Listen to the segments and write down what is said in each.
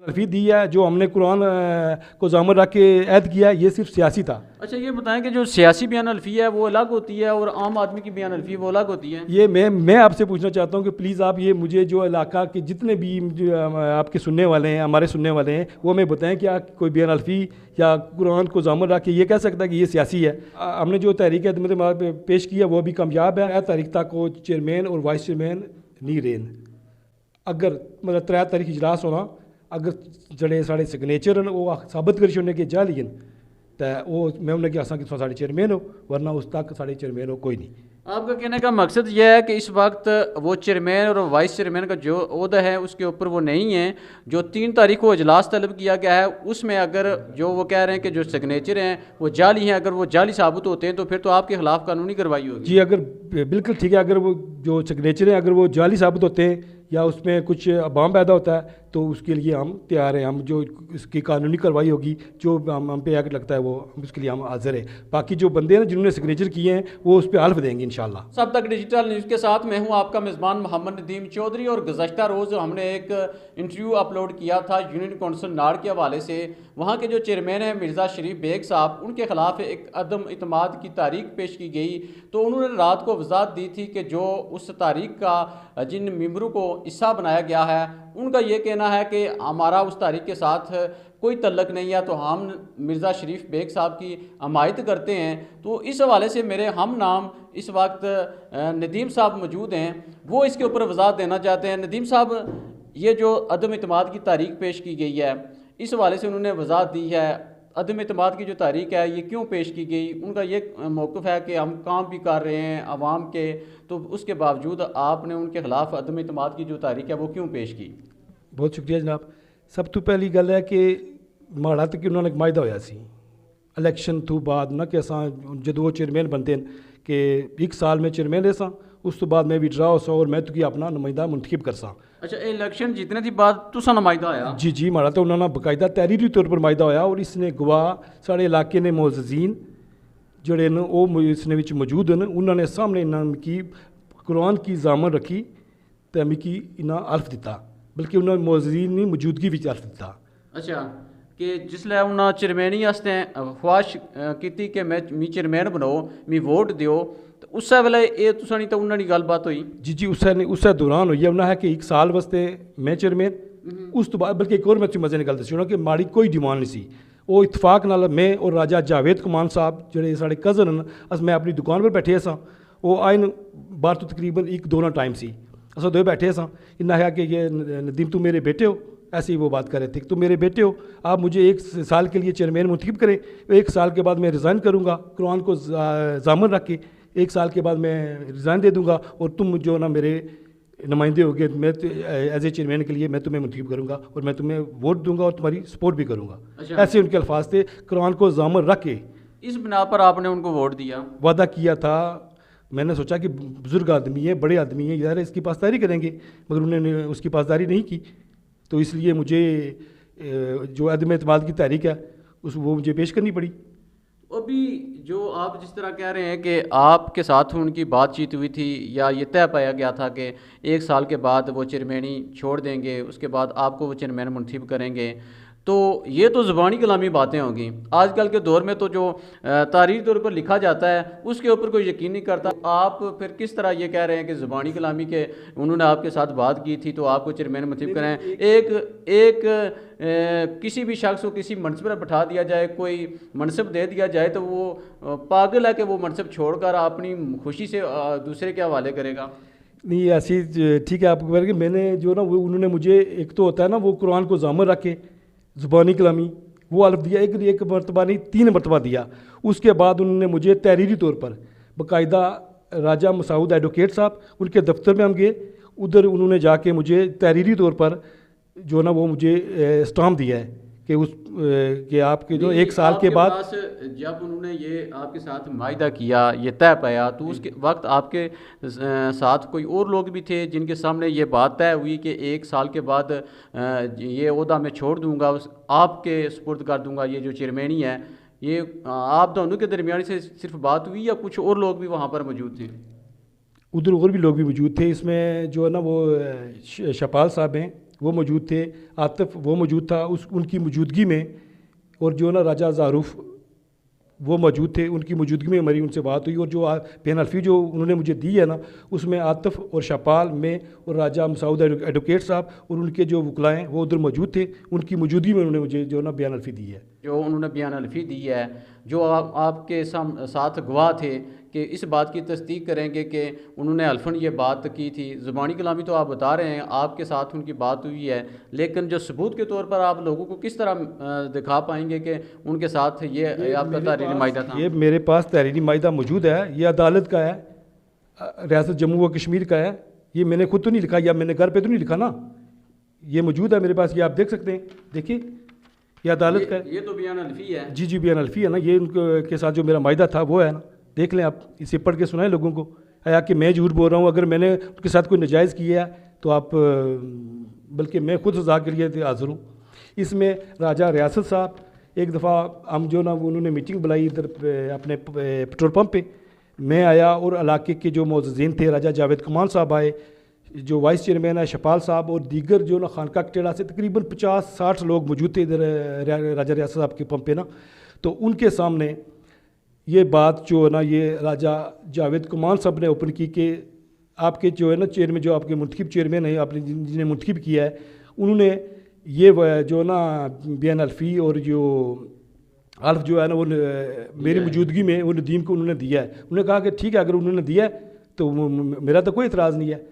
तलफी दी है, जो हमने कुरान को ज़ामन रख के ऐद किया है, ये सिर्फ सियासी था। अच्छा ये बताएं कि जो सियासी बयान अलफी है वो अलग होती है और आम आदमी की बयान अलफी वो अलग होती है। ये मैं आपसे पूछना चाहता हूँ कि प्लीज़ आप ये मुझे जो इलाका के जितने भी जो आपके सुनने वाले हैं, हमारे सुनने वाले हैं, वो हमें बताएं कि कोई बयान अलफी या कुरान को ज़ामन रख के ये कह सकता है कि ये सियासी है। हमने जो तहरीक पेश किया वो भी कामयाब है। तहरीक तक को चेयरमैन और वाइस चेयरमैन नहीं रेन, अगर मतलब 3 तारीख इजलास होना, अगर जड़े साढ़े सिग्नेचर न वो साबित करी छोड़ने के जाली तो वो मैं उन्हें कि असा कि साढ़े चेयरमैन हो, वरना उस तक साढ़े चेयरमैन हो कोई नहीं। आपका कहने का मकसद यह है कि इस वक्त वो चेयरमैन और वाइस चेयरमैन का जो ओहदा है उसके ऊपर वो नहीं है। जो 3 तारीख को इजलास तलब किया गया है उसमें अगर जो वो कह रहे हैं कि जो सिग्नेचर हैं वो जाली हैं, अगर वो जाली साबित होते हैं तो फिर तो आपके खिलाफ कानूनी कार्रवाई होगी। जी अगर बिल्कुल ठीक है, अगर वो जो सिग्नेचर हैं अगर वो जाली साबित होते हैं या उसमें कुछ अबाम पैदा होता है तो उसके लिए हम तैयार हैं। हम जो इसकी कानूनी कार्रवाई होगी, जो हम पे एक्ट लगता है वो उसके लिए हम हाजिर है। बाकी जो बंदे हैं ना जिन्होंने सिग्नेचर किए हैं वो उस पर हल्फ देंगे इंशाल्लाह। सब तक डिजिटल न्यूज़ के साथ मैं हूं आपका मेज़बान मोहम्मद नदीम चौधरी। और गुज़श्ता रोज़ हमने एक इंटरव्यू अपलोड किया था यूनियन कौंसल नाड़ के हवाले से। वहाँ के जो चेयरमैन हैं मिर्ज़ा शरीफ बेग साहब, उनके ख़िलाफ़ एक अदम इतमाद की तारीख पेश की गई। तो उन्होंने रात को वजाहत दी थी कि जो उस तारीख का जिन मेंबरों को हिस्सा बनाया गया है उनका ये कहना है कि हमारा उस तारीख के साथ कोई तल्लक नहीं है, तो हम मिर्ज़ा शरीफ बेग साहब की हमायत करते हैं। तो इस हवाले से मेरे हम नाम इस वक्त नदीम साहब मौजूद हैं, वो इसके ऊपर वजाहत देना चाहते हैं। नदीम साहब, ये जो अदम इतमाद की तारीख पेश की गई है इस हवाले से उन्होंने वजाहत दी है। अदम इतमाद की जो तारीख है ये क्यों पेश की गई, उनका ये मौक़िफ़ है कि हम काम भी कर रहे हैं आवाम के, तो उसके बावजूद आपने उनके खिलाफ अदम इतमाद की जो तारीख है वो क्यों पेश की? बहुत शुक्रिया जनाब। सब तो पहली गल है कि माड़ा तो कि उन्होंने एक वायदा होया सी इलैक्शन तो बाद ना कि असां जदों वो चेयरमैन बनते हैं कि 1 साल में चेयरमैन रह उस तो बाद मैं विड्रा हो सा और मैं तुकी अपना नुमाइंदा मुंतखब कर सा। अच्छा इलेक्शन जीतने की बाद तुसा नुमाइंदा होया? जी जी माड़ा तो उन्होंने बाकायदा तहरीरी तौर पर मायदा होया और इसने गवाह साढ़े इलाके ने मोअज़्ज़ीन जड़े न वो इसने विच मौजूद न, उन्होंने सामने इन्हें मिकी कुरान की ज़ामन रखी तो मिकी इन्हें हल्फ दिता, बल्कि उन्होंने मोअज़्ज़ीन की मौजूदगी विच हल्फ दिता। अच्छा कि जिसलै उन्हें चेयरमैनी आस्ते ख्वाहिश की कि मैं चेयरमैन बनाओ मी वोट दियो, तो उस वेले ये तुसा नहीं तो उन्होंने गलबात हुई? जी जी उस दौरान हुई है। उन्हें है कि 1 साल वास्ते मैं चेयरमैन, उस तो बाद बल्कि एक और मैं मजे ने गल दसी कि माड़ी कोई डिमांड नहीं सी। वो इतफाक नाल मैं और राजा जावेद कुमान साहब जोड़े साढ़े कज़न न, अस मैं अपनी दुकान पर बैठे सा, वो आए न बाहर तो तकरीबन 1-2 ना टाइम सी, अस दो बैठे सा। इन्हें है कि ये नदीम तुम मेरे बेटे हो, ऐसे ही वो बात कर रहे थे, तुम मेरे बेटे हो, आप मुझे 1 साल के लिए चेयरमैन मुंतखब करें, 1 साल के बाद मैं रिज़ाइन करूँगा कुरान को ज़ामन रख के, 1 साल के बाद मैं रिज़ाइन दे दूँगा और तुम जो ना मेरे नुमाइंदे हो गए, मैं एज ए चेयरमैन के लिए मैं तुम्हें मुंतखब करूँगा और मैं तुम्हें वोट दूंगा और तुम्हारी सपोर्ट भी करूँगा। अच्छा। ऐसे उनके अल्फाज थे। कुरान को ज़ामन रख के इस बिना पर आपने उनको वोट दिया? वादा किया था। मैंने सोचा कि बुज़ुर्ग आदमी है, बड़े आदमी है, यार इसकी पासदारी करेंगे, मगर उन्होंने उसकी पासदारी नहीं की। तो इसलिए मुझे जो अदम एतमाद की तारीख है वो मुझे पेश करनी पड़ी। अभी जो आप जिस तरह कह रहे हैं कि आपके साथ उनकी बातचीत हुई थी या ये तय पाया गया था कि 1 साल के बाद वो चेयरमैनी छोड़ देंगे, उसके बाद आपको वो चेयरमैन मुंतखब करेंगे, तो ये तो ज़ुबानी कलामी बातें होंगी। आजकल के दौर में तो जो तारीख़ी तौर पर लिखा जाता है उसके ऊपर कोई यकीन नहीं करता। आप फिर किस तरह ये कह रहे हैं कि ज़ुबानी कलामी के उन्होंने आपके साथ बात की थी तो आपको चेयरमैन मुंतखब करें? एक किसी भी शख्स को किसी मनसब पर बैठा दिया जाए, कोई मनसब दे दिया जाए तो वो पागल है कि वो मनसब छोड़कर अपनी खुशी से दूसरे के हवाले करेगा? नहीं ऐसी ठीक है आपको कि मैंने जो ना वो उन्होंने मुझे एक तो होता है ना वो कुरान को ज़ामन रख के ज़ुबानी कलामी वो हल्फ दिया, एक मरतबा नहीं 3 मरतबा दिया। उसके बाद उन्होंने मुझे तहरीरी तौर पर बाकायदा राजा मसूद एडवोकेट साहब उनके दफ्तर में हम गए, उधर उन्होंने जाके मुझे तहरीरी तौर पर जो ना वो मुझे स्टाम्प दिया है कि कि आपके जो 1 साल के बाद जब उन्होंने ये आपके साथ मायदा किया, ये तय पाया, तो उसके वक्त आपके साथ कोई और लोग भी थे जिनके सामने ये बात तय हुई कि 1 साल के बाद ये ओहदा मैं छोड़ दूंगा, आपके सुपुर्द कर दूंगा ये जो चेयरमैनी है? ये आप दोनों के दरमियान से सिर्फ बात हुई या कुछ और लोग भी वहाँ पर मौजूद थे? उधर और भी लोग भी मौजूद थे। इसमें जो है ना वो शपाल साहब हैं वो मौजूद थे, आतिफ वो मौजूद था उनकी मौजूदगी में, और जो ना राजा ज़ारूफ वो मौजूद थे, उनकी मौजूदगी में हमारी उनसे बात हुई। और जो बेन अल्फ़ी जो उन्होंने मुझे दी है ना, उसमें आतिफ और शपाल में और राजा मसूद एडवोकेट साहब और उनके जो वकलाएँ वो उधर मौजूद थे, उनकी मौजूदगी में उन्होंने मुझे जो ना बयान अल्फ़ी दी है। जो उन्होंने बयान अल्फ़ी दी है, जो आपके साथ गवाह थे कि इस बात की तस्दीक करेंगे कि उन्होंने अल्फन ये बात की थी। ज़ुबानी कलामी तो आप बता रहे हैं आपके साथ उनकी बात हुई है, लेकिन जो सबूत के तौर पर आप लोगों को किस तरह दिखा पाएंगे कि उनके साथ ये आपका तहरीरी माहिदा था? ये मेरे पास तहरीरी माहिदा मौजूद है, ये अदालत का है, रियासत जम्मू व कश्मीर का है। ये मैंने खुद तो नहीं लिखा, या मैंने घर पे तो नहीं लिखा ना, ये मौजूद है मेरे पास, ये आप देख सकते हैं। देखिए ये अदालत का है। ये तो बयान अल्फ़ी है। जी जी बयान अल्फ़ी है ना, ये उनके साथ जो मेरा माहिदा था वो है ना, देख लें आप, इसे पढ़ के सुनाएं लोगों को, या कि मैं झूठ बोल रहा हूँ। अगर मैंने उनके साथ कोई नाजायज़ किया है तो आप, बल्कि मैं खुद सज़ा के लिए हाज़िर हूँ। इसमें राजा रियासत साहब, एक दफ़ा हम जो ना उन्होंने मीटिंग बुलाई इधर अपने पेट्रोल पंप पे, मैं आया और इलाके के जो मुअज़्ज़िज़ीन थे, राजा जावेद कमान साहब आए, जो वाइस चेयरमैन है शपाल साहब, और दीगर जो ना खानका टेढ़ा से तकरीबन 50-60 लोग मौजूद थे इधर राजा रियासत साहब के पंप पे ना। तो उनके सामने ये बात जो है ना, ये राजा जावेद कमान साहब ने ओपन की कि आपके जो है ना चेयरमैन, जो आपके मुंतखब चेयरमैन है, आपने जिन्हें मुंतखब किया है, उन्होंने ये जो ना बयान अल्फ़ी और जो अल्फ जो है ना, वो मेरी मौजूदगी में वो नदीम को उन्होंने दिया है। उन्होंने कहा कि ठीक है, अगर उन्होंने दिया है तो मेरा तो कोई इतराज़ नहीं है,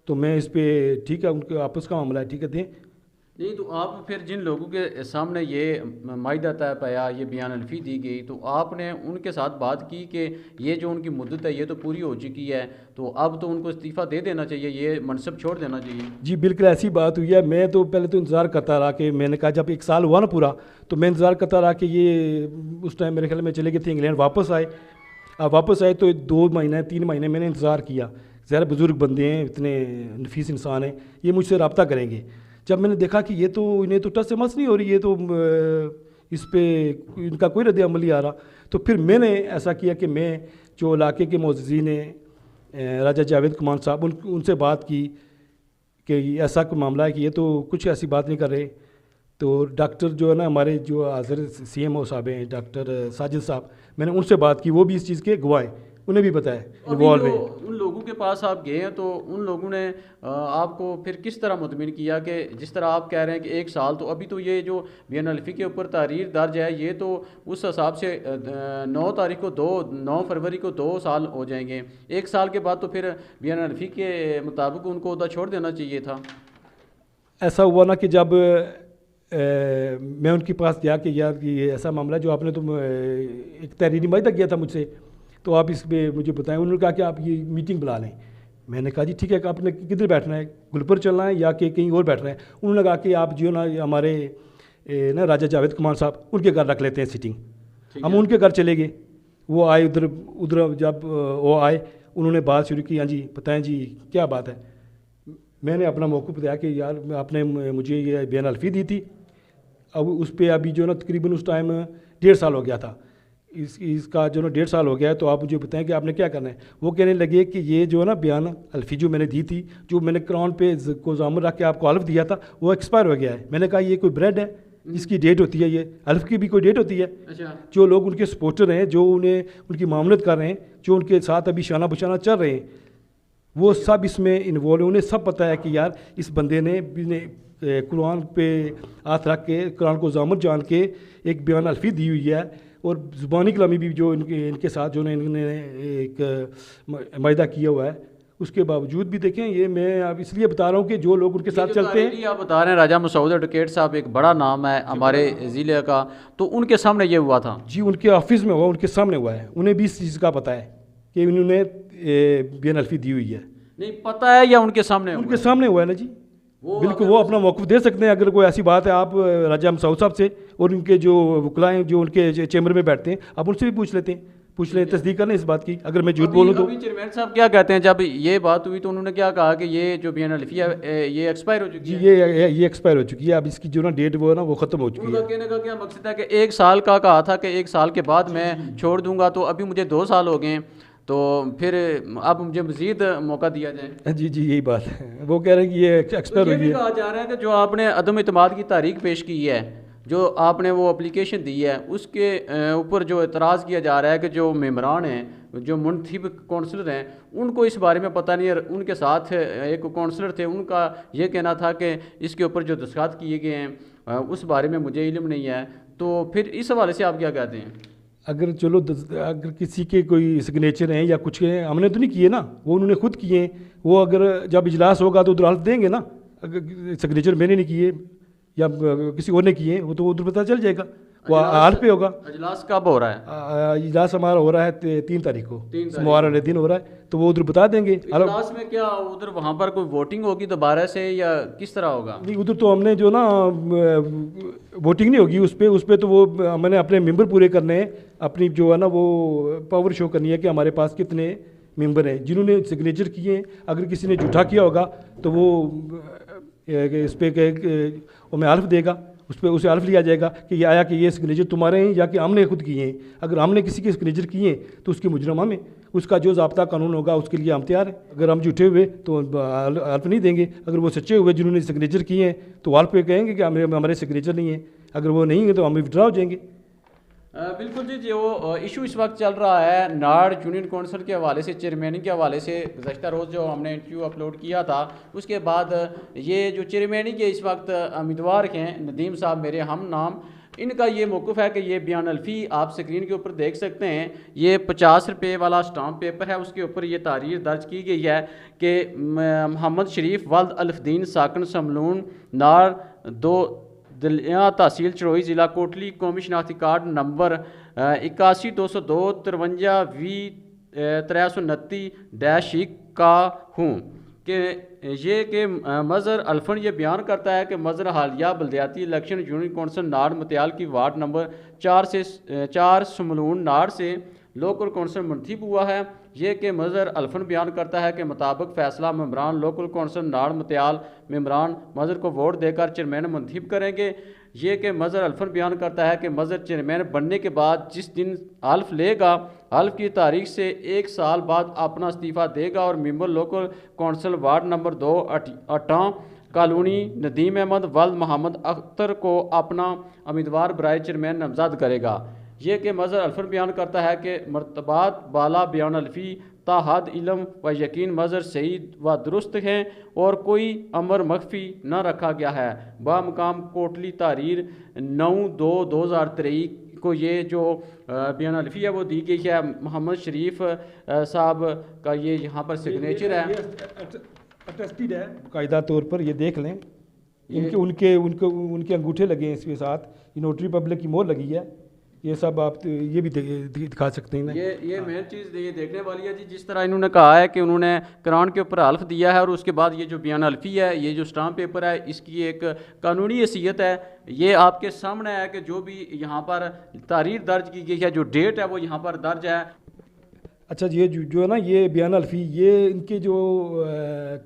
तो मैं इस पर ठीक है, उनके आपस का मामला है, ठीक है दें। नहीं तो आप फिर जिन लोगों के सामने ये माहिदा तय पाया, ये बयान अल्फ़ी दी गई, तो आपने उनके साथ बात की कि ये जो उनकी मुद्दत है ये तो पूरी हो चुकी है, तो अब तो उनको इस्तीफ़ा दे देना चाहिए, ये मनसब छोड़ देना चाहिए? जी बिल्कुल ऐसी बात हुई है। मैं तो पहले तो इंतज़ार करता रहा कि, मैंने कहा जब 1 साल हुआ ना पूरा, तो मैं इंतज़ार करता रहा कि ये उस टाइम मेरे ख्याल में चले गए थे इंग्लैंड, वापस आए। अब वापस आए तो 2 महीने 3 महीने मैंने इंतज़ार किया। ज़रा बुज़ुर्ग बंदे हैं, इतने नफीस इंसान हैं, ये मुझसे रब्ता करेंगे। जब मैंने देखा कि ये तो इन्हें तो टस से मस नहीं हो रही, ये तो इस पर इनका कोई रद्द अमल नहीं आ रहा, तो फिर मैंने ऐसा किया कि मैं जो इलाके के मुअज़्ज़िज़ीन हैं, राजा जावेद कमान साहब, उनसे बात की कि ऐसा कोई मामला है कि ये तो कुछ ऐसी बात नहीं कर रहे। तो डॉक्टर जो है ना हमारे जो हाज़िर CMO साहब हैं, डॉक्टर साजिद साहब, मैंने उनसे बात की, वो भी इस चीज़ के गवाह हैं, उन्हें भी बताया इन्वॉल्व है। उन लोगों के पास आप गए हैं, तो उन लोगों ने आपको फिर किस तरह मुतमिन किया कि जिस तरह आप कह रहे हैं कि 1 साल, तो अभी तो ये जो बयान अल्फ़ी के ऊपर तहरीर दर्ज है, ये तो उस हिसाब से 9 फरवरी को 2 साल हो जाएंगे। 1 साल के बाद तो फिर बयान अल्फ़ी के मुताबिक उनको उदा छोड़ देना चाहिए था। ऐसा हुआ ना कि जब मैं उनके पास गया कि यार ये ऐसा मामला जो आपने तो एक तहरीरी माहिदा किया था मुझसे, तो आप इस पर मुझे बताएं। उन्होंने कहा कि आप ये मीटिंग बुला लें। मैंने कहा जी ठीक है, कि आपने किधर बैठना है, गुलपुर चलना है या कि कहीं और बैठना है? उन्होंने कहा कि आप जो ना हमारे ना राजा जावेद कमान साहब, उनके घर रख लेते हैं सिटिंग। हम उनके घर चले गए, वो आए उधर उधर जब वो आए, उन्होंने बात शुरू की, हाँ जी बताएं जी क्या बात है। मैंने अपना मौक़िफ़ बताया कि यार आपने मुझे ये बयान अल्फ़ी दी थी, अब उस पर अभी जो ना तकरीबन उस टाइम 1.5 साल हो गया था, इसका जो ना 1.5 साल हो गया है, तो आप मुझे बताएं कि आपने क्या करना है। वो कहने लगे कि ये जो ना बयान अल्फ़ी जो मैंने दी थी, जो मैंने क्राउन पे को ज़ामन रख के आपको अल्फ़ दिया था, वो एक्सपायर हो गया है। मैंने कहा ये कोई ब्रेड है जिसकी डेट होती है, ये अल्फ़ की भी कोई डेट होती है? अच्छा। जो लोग उनके सपोर्टर हैं, जो उन्हें उनकी मामलत कर रहे हैं, जो उनके साथ अभी शाना बशाना चल रहे हैं, वो सब इसमें इन्वॉल्व, उन्हें सब पता है कि यार इस बंदे ने कुरान पे हाथ रख के, कुरान को ज़ामन जान के एक बयान अल्फ़ी दी हुई है, और ज़ुबानी कलामी भी जो इनके साथ जो इन्होंने एक माहिदा किया हुआ है, उसके बावजूद भी देखें, ये मैं अब इसलिए बता रहा हूँ कि जो लोग उनके साथ चलते हैं। आप बता रहे हैं राजा मसूद एडवोकेट साहब एक बड़ा नाम है हमारे ज़िले का, तो उनके सामने ये हुआ था? जी उनके ऑफिस में हुआ, उनके सामने हुआ है, उन्हें भी इस चीज़ का पता है कि उन्होंने बयान अल्फ़ी दी हुई है। नहीं पता है या उनके सामने? उनके सामने हुआ है ना जी, बिल्कुल वो अपना मौक़िफ़ दे सकते हैं। अगर कोई ऐसी बात है, आप राजा मसूद साहब से और उनके जो वकलाएँ जो उनके चैम्बर में बैठते हैं, आप उनसे भी पूछ लेते हैं, पूछ लें, तस्दीक कर लें इस बात की। अगर मैं झूठ बोलूँ तो चेयरमैन साहब क्या कहते हैं, जब ये बात हुई तो उन्होंने क्या कहा कि ये जो बयान अल्फ़ी है ये एक्सपायर हो चुकी है? ये एक्सपायर हो चुकी है, अब इसकी जो ना डेट वो है ना वो ख़त्म हो चुकी है। उनका कहने का क्या मकसद है कि 1 साल का कहा था कि 1 साल के बाद मैं छोड़ दूंगा, तो अभी मुझे 2 साल हो गए हैं, तो फिर अब मुझे मज़ीद मौका दिया जाए। जी जी, यही बात है। वो कह रहे हैं कि ये तो एक्सपायर ये हुई भी है। कहा जा रहा है कि जो आपने अदम इत्मीनाद की तारीख पेश की है, जो आपने वो एप्लीकेशन दी है, उसके ऊपर जो एतराज़ किया जा रहा है कि जो मेम्बरान हैं, जो मुंतखब कौंसलर हैं, उनको इस बारे में पता नहीं है। उनके साथ एक कौंसलर थे, उनका ये कहना था कि इसके ऊपर जो दस्तखत किए गए हैं उस बारे में मुझे इल्म नहीं है। तो फिर इस हवाले से आप क्या कहते हैं? अगर चलो अगर किसी के कोई सिग्नेचर हैं या कुछ हैं, हमने तो नहीं किए ना, वो उन्होंने खुद किए हैं। वो अगर जब इजलास होगा तो उधर हल्फ देंगे ना। अगर सिग्नेचर मैंने नहीं किए या किसी और ने किए, वो तो उधर पता चल जाएगा, वो हल्फ पे होगा। अजलास कब हो रहा है? इजलास हमारा हो रहा है 3 तारीख को, 3 तारीख सोमवार वाले दिन हो रहा है, तो वो उधर बता देंगे। इजलास में क्या उधर वहाँ पर कोई वोटिंग होगी दोबारा से या किस तरह होगा? नहीं, उधर तो हमने जो ना वोटिंग नहीं होगी उस पे तो वो मैंने अपने मेंबर पूरे करने हैं। अपनी जो है ना वो पावर शो करनी है कि हमारे पास कितने मेंबर हैं जिन्होंने सिग्नेचर किए हैं। अगर किसी ने झूठा किया होगा तो वो इस पर हमें हल्फ देगा, उस पर उसे हल्फ लिया जाएगा कि ये आया कि ये सिग्नेचर तुम्हारे हैं या कि हमने खुद किए हैं। अगर हमने किसी के सिग्नेचर किए हैं तो उसके मुजरम हमें, उसका जो ज़ाब्ता कानून होगा उसके लिए हम तैयार हैं। अगर हम झूठे हुए तो हल्फ नहीं देंगे, अगर वो सच्चे हुए जिन्होंने सिग्नेचर किए हैं तो हल्फ पे कहेंगे कि हमारे सिग्नेचर नहीं है। अगर वो नहीं है तो हम विड्रा हो जाएंगे। बिल्कुल जी, जो इशू इस वक्त चल रहा है नाड़ यूनियन कौंसिल के हवाले से, चेयरमैनिंग के हवाले से, गुज़श्ता रोज़ जो हमने इंटरव्यू अपलोड किया था, उसके बाद ये जो चेयरमैनिंग के इस वक्त उम्मीदवार हैं नदीम साहब मेरे हम नाम, इनका ये मौक़िफ़ है कि ये बयान अल्फ़ी आप स्क्रीन के ऊपर देख सकते हैं। ये 50 रुपये वाला स्टाम्प पेपर है, उसके ऊपर ये तारीर दर्ज की गई है कि मोहम्मद शरीफ वल्द अल्फदीन साकन समलून नार 2 दलिया तहसील चरोई ज़िला कोटली कौमी शनाख्ती कार्ड नंबर 81-202 53-20-329-1 का हूँ कि ये कि मज़र अल्फन ये बयान करता है कि मज़र हालिया बल्दियाती इलेक्शन यूनियन कौंसिल नाड़ मतियाल की वार्ड नंबर 4 समलून नाड़ से लोकल कौंसिल मुंतखब हुआ है। ये कि मज़र अल्फन बयान करता है कि मुताबिक फ़ैसला मेम्बरान लोकल कौंसिल नाड़ मतियाल मेम्बरान मज़र को वोट देकर चेयरमैन मुंतखब करेंगे। ये कि मज़र अल्फन बयान करता है कि मज़र चेयरमैन बनने के बाद जिस दिन हल्फ लेगा, हल्फ की तारीख से 1 साल बाद अपना इस्तीफ़ा देगा और member local council ward number 2 अटा कॉलोनी नदीम अहमद वल्द मोहम्मद अख्तर को अपना उम्मीदवार बराए चेयरमैन नामज़द करेगा। ये कि मज़र अल्फन बयान करता है कि मरतबात बाला बयान अल्फ़ी ताहद इल्म व यकीन मज़र सही व दुरुस्त हैं और कोई अमर मख्फी न रखा गया है। बामकाम कोटली तारीर 9/2/2023 को ये जो बयान अल्फ़ी है वो दी गई है। मोहम्मद शरीफ साहब का ये यहाँ पर सिग्नेचर है, अटेस्टेड है बाकायदा तौर पर, ये देख लें। इनके उनके उनके उनके अंगूठे लगे हैं इसके साथ, ये नोटरी पब्लिक की मोहर लगी है। ये सब आप ये भी दिखा सकते हैं ना। ये मेन चीज़ ये देखने वाली है जी, जिस तरह इन्होंने कहा है कि उन्होंने कुरान के ऊपर हल्फ दिया है और उसके बाद ये जो बयान अल्फ़ी है, ये जो स्टाम्प पेपर है, इसकी एक कानूनी हैसियत है। ये आपके सामने है कि जो भी यहाँ पर तारीख दर्ज की गई है, जो डेट है वो यहाँ पर दर्ज है। अच्छा, ये जो है ना ये बयान अल्फ़ी, ये इनके जो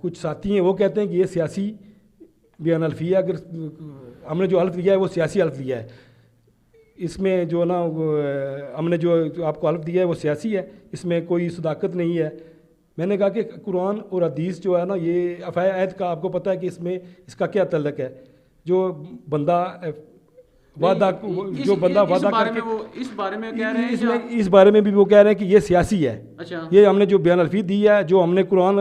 कुछ साथी हैं वो कहते हैं कि ये सियासी बयान अल्फ़ी है। अगर हमने जो हल्फ दिया है वो सियासी हल्फ दिया है। इसमें जो ना हमने जो आपको हल्फ दिया है वो सियासी है, इसमें कोई सदाकत नहीं है। मैंने कहा कि कुरान और हदीस जो है ना, ये अफ़ायद का आपको पता है कि इसमें इसका क्या तल्लक है। जो बंदा वादा जो बंदा वादा करके इस बारे में कह रहे हैं, इसमें इस बारे में भी वो कह रहे हैं कि ये सियासी है। अच्छा, ये हमने जो बयान अल्फ़ी दी है, जो हमने कुरान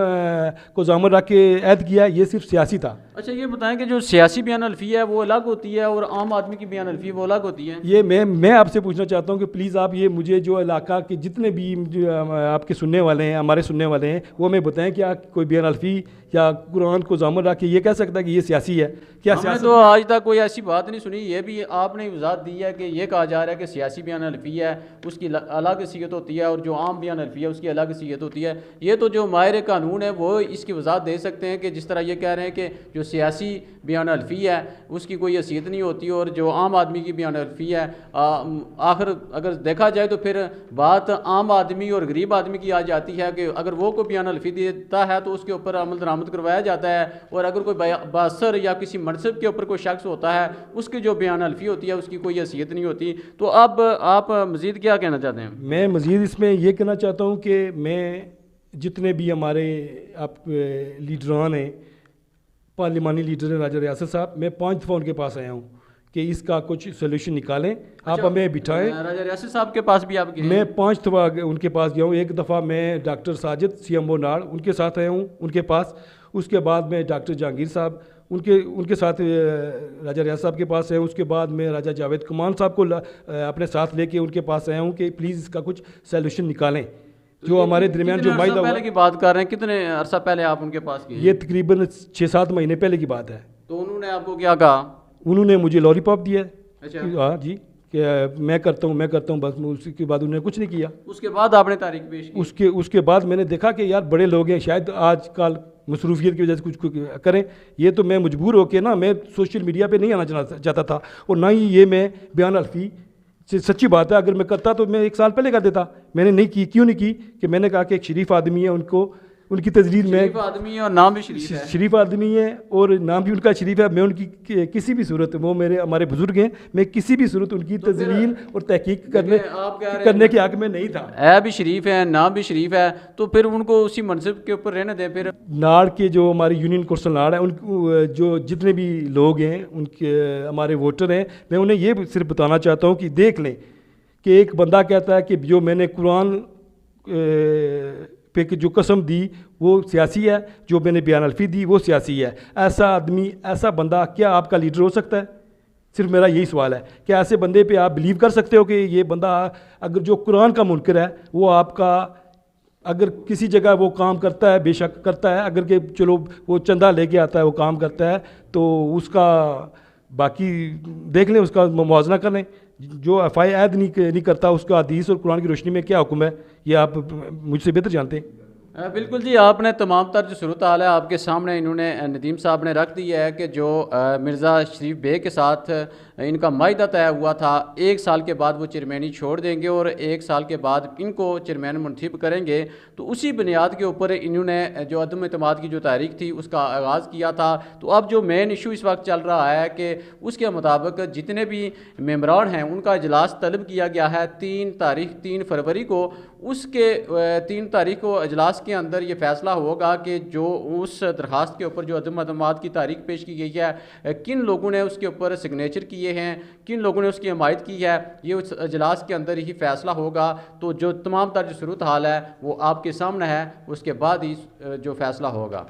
को ज़ामन रख के ऐद किया, ये सिर्फ सियासी था। अच्छा, ये बताएं कि जो सियासी बयान अल्फ़ी है वो अलग होती है और आम आदमी की बयान अल्फ़ी वो अलग होती है। ये मैं आपसे पूछना चाहता हूँ कि प्लीज़ आप ये मुझे जो इलाका के जितने भी जो आपके सुनने वाले हैं, हमारे सुनने वाले हैं, वो हमें बताएं कि कोई बयान अल्फ़ी या कुरान को ज़ामन रख के ये कह सकता है कि ये सियासी है? क्या हमने तो आज तक कोई ऐसी बात नहीं सुनी। ये भी आपने वजाहत दी है कि ये कहा जा रहा है कि सियासी बयान अल्फ़ी है उसकी अलग हैसियत होती है और जो आम बयान अल्फ़ी है उसकी अलग हैसियत होती है। ये तो जो माहिर कानून है वो इसकी वजाहत दे सकते हैं कि जिस तरह ये कह रहे हैं कि जो जो सियासी बयान हल्फी है उसकी कोई हैसियत नहीं होती, और जो आम आदमी की बयान हल्फी है आखिर अगर देखा जाए तो फिर बात आम आदमी और गरीब आदमी की आ जाती है कि अगर वो कोई बयान हल्फी देता है तो उसके ऊपर अमल दरामद करवाया जाता है, और अगर कोई बासर या किसी मनसब के ऊपर कोई शख्स होता है उसकी जो बयान हल्फी होती है उसकी कोई हैसियत नहीं होती। तो अब आप मज़ीद क्या कहना चाहते हैं? मैं मज़ीद इसमें ये कहना चाहता हूँ कि मैं जितने भी हमारे आप लीडरान हैं, पार्लिमानी लीडर हैं राजा रियासत साहब, मैं 5 दफ़ा उनके पास आया हूँ कि इसका कुछ सोल्यूशन निकालें, आप हमें बिठाएं। राजा रियासत साहब के पास भी आप गए? मैं 5 दफ़ा उनके पास गया हूँ। एक दफ़ा मैं डॉक्टर साजिद CMO नाड़ उनके साथ आया हूँ उनके पास, उसके बाद मैं डॉक्टर जहांगीर साहब उनके साथ राजा रियासत साहब के पास आया हूँ, उसके बाद मैं राजा जावेद कमान साहब को अपने साथ लेके उनके पास आया हूँ कि प्लीज़ इसका कुछ सोल्यूशन निकालें जो हमारे दरमियान जो माहिदा पहले की बात कर रहे हैं, कितने अरसा पहले आप उनके पास गए? ये तकरीबन 6-7 महीने पहले की बात है। तो उन्होंने आपको क्या कहा? उन्होंने मुझे लॉलीपॉप दिया। अच्छा। हाँ जी, कि मैं करता हूँ बस, उसके बाद उन्होंने कुछ नहीं किया। उसके बाद आपने तारीख पेश की? उसके बाद मैंने देखा कि यार बड़े लोग हैं, शायद आजकल मसरूफियत की वजह से कुछ करें। ये तो मैं मजबूर होकर ना, मैं सोशल मीडिया पे नहीं आना चाहता था, और ना ही ये मैं बयान हल्फी, सच्ची बात है, अगर मैं करता तो मैं 1 साल पहले कर देता। मैंने नहीं की। क्यों नहीं की? कि मैंने कहा कि एक शरीफ आदमी है, उनको उनकी तजलील में, शरीफ आदमी है और नाम भी शरीफ है। शरीफ आदमी है और नाम भी उनका शरीफ है। मैं उनकी किसी भी सूरत, वो हमारे बुजुर्ग हैं, मैं किसी भी सूरत उनकी तजलील और तहकीक करने के हक में नहीं था। है भी शरीफ है, नाम भी शरीफ है, तो फिर उनको उसी मनसब के ऊपर रहने दें। फिर नाड़ के जो हमारी यूनियन कौंसिल नाड़ है, उन जो जितने भी लोग हैं, उनके हमारे वोटर हैं, मैं उन्हें ये सिर्फ बताना चाहता हूँ कि देख लें कि एक बंदा कहता है कि जो मैंने कुरान पे जो कसम दी वो सियासी है, जो मैंने बयान हल्फी दी वो सियासी है। ऐसा आदमी, ऐसा बंदा क्या आपका लीडर हो सकता है? सिर्फ मेरा यही सवाल है, क्या ऐसे बंदे पे आप बिलीव कर सकते हो कि ये बंदा अगर जो कुरान का मुनकर है वो आपका, अगर किसी जगह वो काम करता है, बेशक करता है, अगर के चलो वो चंदा लेके आता है, वो काम करता है, तो उसका बाकी देख लें, उसका मुआवजा कर लें। जो ऐद नहीं करता, उसका हदीस और कुरान की रोशनी में क्या हुक्म है, ये आप मुझसे बेहतर जानते हैं। बिल्कुल जी, आपने तमाम तर जो सूरत हाल है आपके सामने इन्होंने नदीम साहब ने रख दी है कि जो मिर्ज़ा शरीफ बेग के साथ इनका माहिदा तय हुआ था, 1 साल के बाद वो चेयरमैनी छोड़ देंगे और 1 साल के बाद इनको चेयरमैन मुंतखब करेंगे। तो उसी बुनियाद के ऊपर इन्होंने जो अदम एतमाद की जो तारीख थी उसका आगाज़ किया था। तो अब जो मेन इशू इस वक्त चल रहा है कि उसके मुताबिक जितने भी मेम्बरान हैं उनका इजलास तलब किया गया है 3 फरवरी को। उसके 3 तारीख को इजलास के अंदर ये फैसला होगा कि जो उस दरख्वास्त के ऊपर जो अदम एतमाद की तारीख पेश की गई है, किन लोगों ने उसके ऊपर सिग्नेचर किए हैं, किन लोगों ने उसकी हमायत की है, ये उस इजलास के अंदर ही फैसला होगा। तो जो तमाम तर जो सूरत हाल है वो आपके सामने है, उसके बाद ही जो फैसला होगा।